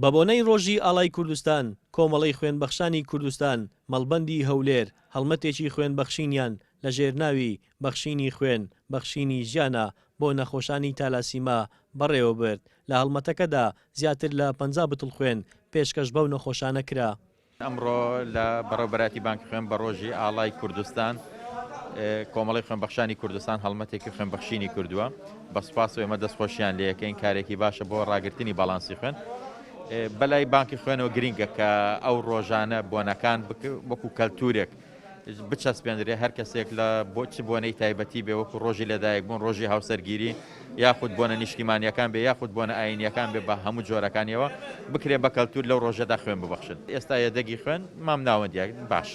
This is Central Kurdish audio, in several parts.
بە بۆنەی ڕۆژی ئاڵای کوردستان کۆمەڵەی خوێنبەخشانی کوردستان مەڵبەندی هەولێر هەڵمەتێکی خوێنبەخشینیان لە ژێرناوی بەخشینی خوێن بەخشینی ژیانە بۆ نەخۆشانی تالاسیما بەڕێوە برد. لە هەڵمەتەکەدا زیاتر لە 50 بتڵ خوێن پێشکەش بەو نەخۆشانە کرا. ئەمڕۆ لە بەڕێوەبەراتی بانکی خوێن بە ڕۆژی ئاڵای کوردستان کۆمەڵی خوێنبەخشانی کوردستان هەڵمەتێکی خوێنبەخشینی کردووە. بە سوپاس و ئێمە دەستخۆشیان لە یەکەین کارێکی باشە بۆ ڕاگررتنی باڵانسی خوێن. بەلای بانکی خوێنەوە گرینگە کە ئەو ڕۆژانە بۆنەکان وەکو کەلتورێک بچەسپێنرێ هەر کەسێک لە بۆچی بۆنەی تایبەتی بێ وەکو ڕۆژی لەدایک بوون ڕۆژی هاوسەرگیری یاخود بۆنە نیشتیمانیەکان بێ یاخود بۆنە ئاینیەکان بێ بە هەموو جۆرەکانیەوە بکرێ بە کەلتور لەو ڕۆژەدا خوێن ببەخشن. ئێستا یەدەگی خوێن مام ناوەندیاک باش.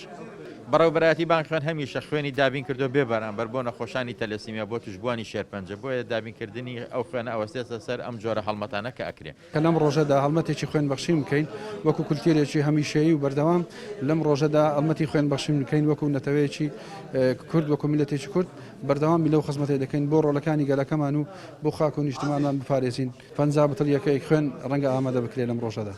بەڕێوەبەراتی بانک خوێن هەمیشە خوێنی دابین کردو بێ بەرامبەر بۆ نەخۆشانی تەلەسیمیا بۆ توشبوانی شێرپەنجە بۆیە دابینکردنی ئەو خوێنە ئەوەستێتە سەر ئەم جۆرە هەڵمەتانە کە ئەکرێ. کە لەم ڕۆژەدا هەڵمەتێکی خوێنبەخشی بکەین وەکو کولتورێکی هەمیشەیی و بەردەوام لەم ڕۆژەدا هەڵمەتی خوێنبەخشی بکەین وەکو نەتەوەیەکی کورد وەکو میلەتێکی کورد بەردەوامی لەو خزمەتێ دەکەین بۆ ڕۆڵەکانی گەلەکەمان و بۆ خاک و نیشتمانمان بپارێزین. 50 بتڵ یەکەی خوێن ڕەنگە ئامادە بکرێت لەم ڕۆژەدا.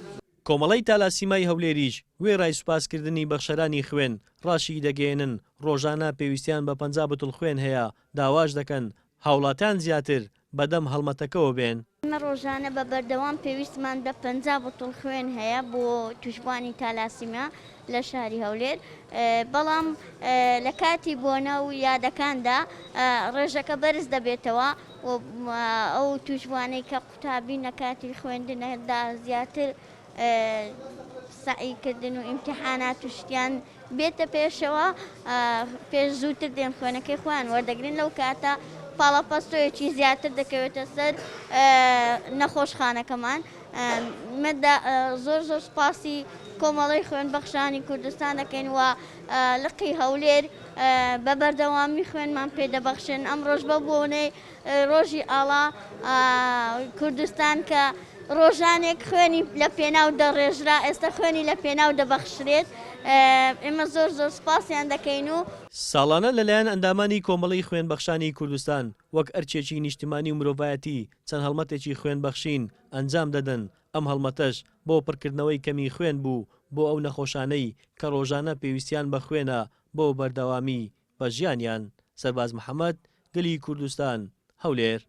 کۆمەڵەی تالاسیمای هەولێریش وێڕای سوپاسکردنی بەخشەرانی خوێن ڕاشی دەگەێنن ڕۆژانە پێویستیان بە 50 بتڵ خوێن هەیە داواش دەکەن هاوڵاتیان زیاتر بەدەم هەڵمەتەکەەوە بێن. ئمە ڕۆژانە بە بەردەوام پێویستمان بە 50 بتڵ خوێن هەیە بۆ توشبوانی تالاسیما لە شاری هەولێر. بەڵام لە کاتی بۆنە و یادەکاندا ڕێژەکە بەرز دەبێتەوە ئەو توشبوانەی کە قوتابی نەکاتی خوێندنەدا زیاتر سعیکردن و ئیمتیحانات و شتیان بێتە پێشەوە پێش زووتر دێن خوێنەکەی خۆیان وەردەگرن لەو کاتە پاڵەپەستۆیەکی زیاتر دەکەوێتە سەر نەخۆشخانەکەمان. زۆر زۆر سپاسی کۆمەڵی خوێنبەخشانی کوردستان دەکەین و لقی هەولێر بە بەردەوامی خوێنمان پێدەبەخشن. ئەم ڕۆژ بە بۆنەی ڕۆژی ئاڵا کوردستان کە ڕۆژانێک خوێنی لە پێناو دەڕێژرا ئێستا خوێنی لە پێناو دەبەخشرێت. ئێمە زۆر زۆر سپاسیان دەکەین و ساڵانە لەلایەن ئەندامانی کۆمەڵی خوێنبەخشانی کوردستان وەک ئەرچێکی نیشتیمانی و مرۆڤایەتی چەند هەڵمەتێکی خوێنبەخشین ئەنجام دەدەن. ئەم هەڵمەتەش بۆ پڕکردنەوەی کەمی خوێن بوو بۆ ئەو نەخۆشانەی کە ڕۆژانە پێویستیان بە خوێنە بۆ بەردەوامی بە ژیانیان. سەرباز محەممەد گەلی کوردستان هەولێر.